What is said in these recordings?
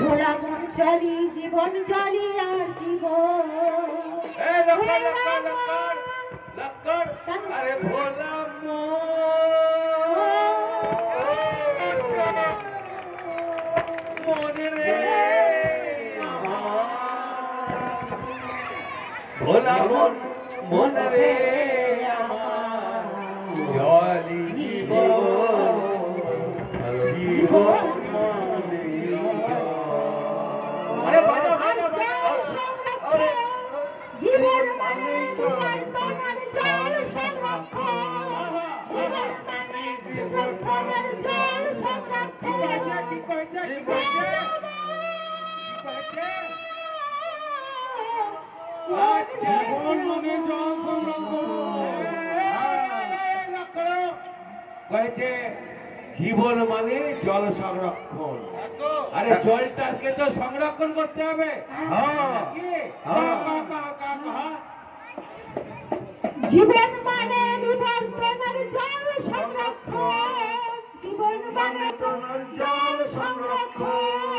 ভোলা মন চলি জীবন চলি আর জীবন আরে ভোলা মনে রে ভোলা মন রে জলি জীবন জীবন জীবন মানে তোমার তোমার জল সংরক্ষণ জীবন মানে তোমার জল সংরক্ষণ কি কইছে কি কইছে জীবন মানে জল সংরক্ষণ কইছে জীবন মানে জল সংরক্ষণ আরে জলটাকে তো সংরক্ষণ করতে হবে জীবন মানে বিবর্তনের জল সংরক্ষণ জীবন মানে তোমার জল সংরক্ষণ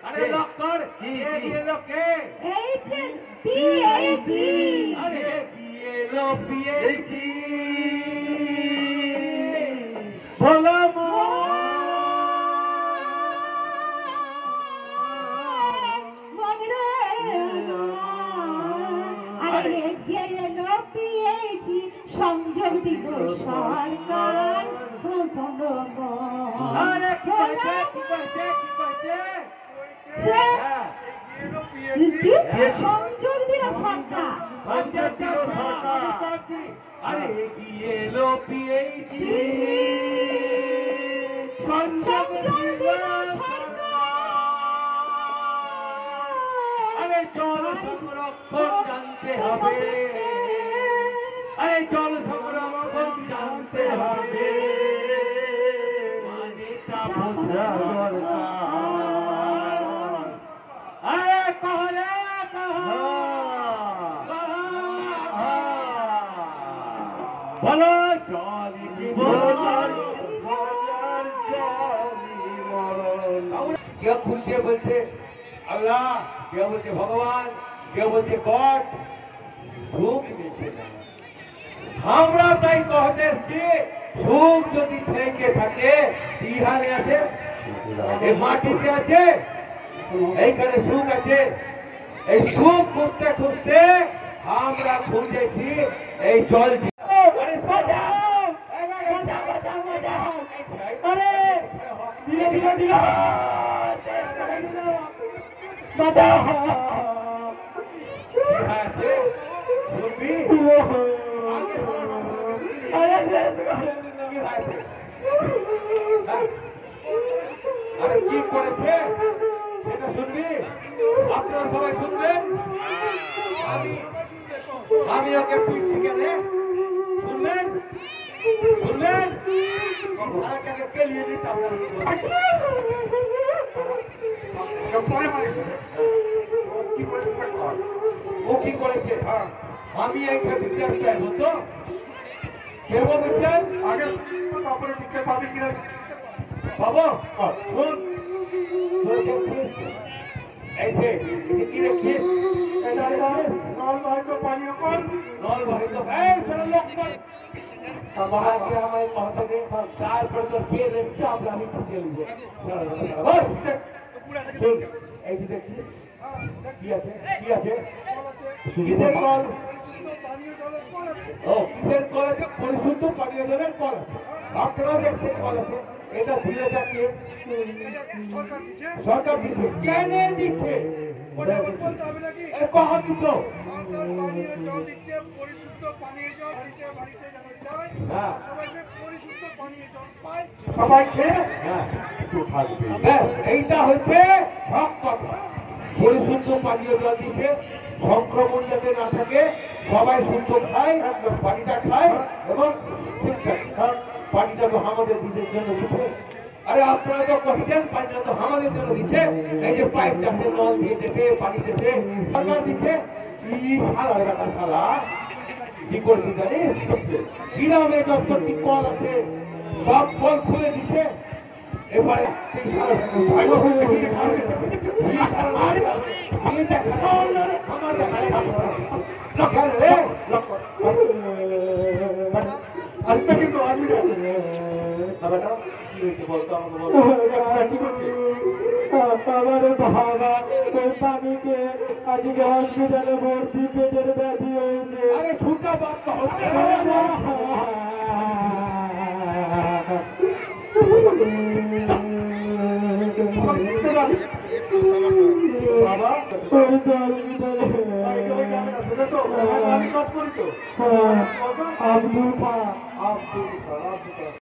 আরে লক্কর কি এলো কে পিএইচডি আরে কি এলো পিএইচডি ভোলা সংযোগ দিব সরকার আরে কি কইছে সংযোগ দিল সরকার আরে গিয়ে লো পিএইচডি সংযোগ দিল আরে জল সংরক্ষণ জানতে হবে আরে জল সংরক্ষণ জানতে হবে মানেটা বোঝা দরকার আরে কহরে বলো জল জীবন কেউ খুলতে বলছে আল্লাহ কেউ বলছে ভগবান কেউ বলছে গড সুখ দিচ্ছে না আমরা তাই कहते এসেছি সুখ যদি থেকে থাকে ইহানে আছে এই মাটিতে আছে এইখানে সুখ আছে এই সুখ খুঁজতে খুঁজতে আমরা খুঁজেছি এই জল আরে কি করেছে সেটা শুনবি আপনারা সবাই শুনবেন আমি ওকে পিঠ শিখে দে শুনবেন সারাটাকে কেলিয়ে দিতে আপনারা ও কি করেছে আমি একটা বিচার চাই তো কেউ বলছেন আগে তারপরে বিচার পাবে কিনা বাবা শুন এই যে কি রেখিস নল বাহিত পানীয় কর নল বাহিত এই ছোট লোক আমাকে আমার কথা দে তারপর তো কে রেখছে আমরা আমি খুঁজে নেবো এই যে দেখছিস কি আছে কিসের কল ও কিসের কল আছে পরিশুদ্ধ পানীয় জলের কল আছে আপনারা দেখছেন কল আছে এটা ভুলে যাচ্ছে সরকার দিচ্ছে কেন দিচ্ছে কহা দিত সবাই খেয়ে এইটা হচ্ছে হক কথা পরিশুদ্ধ পানীয় জল দিচ্ছে সংক্রমণ যাতে না থাকে সবাই শুদ্ধ খায় পানিটা খায় এবং ঠিকঠাক পানিটা তো আমাদের দিদের জন্য দিচ্ছে আরে আপনারা তো করছেন পানিটা তো আমাদের জন্য দিচ্ছে এই যে পাইপ আছে নল দিয়ে দিচ্ছে পানি দিচ্ছে সরকার দিচ্ছে কি শালা শালা কি করছি জানিস? গ্রামে যতটি কল আছে সব কল খুলে দিছে। এবারে এই সারা এই আসবে কিন্তু আসবি না বেটা কি হয়েছে বলতো আমাকে বলতো কি করছে আমার বাবা ওই পানিকে আজকে হসপিটালে ভর্তি, পেটের ব্যাধি হয়েছে। আরে ছুটা বাদ হচ্ছে বাবা ওই তো হসপিটালে আমি কাজ করি তো আব্দুল খান। আব্দুল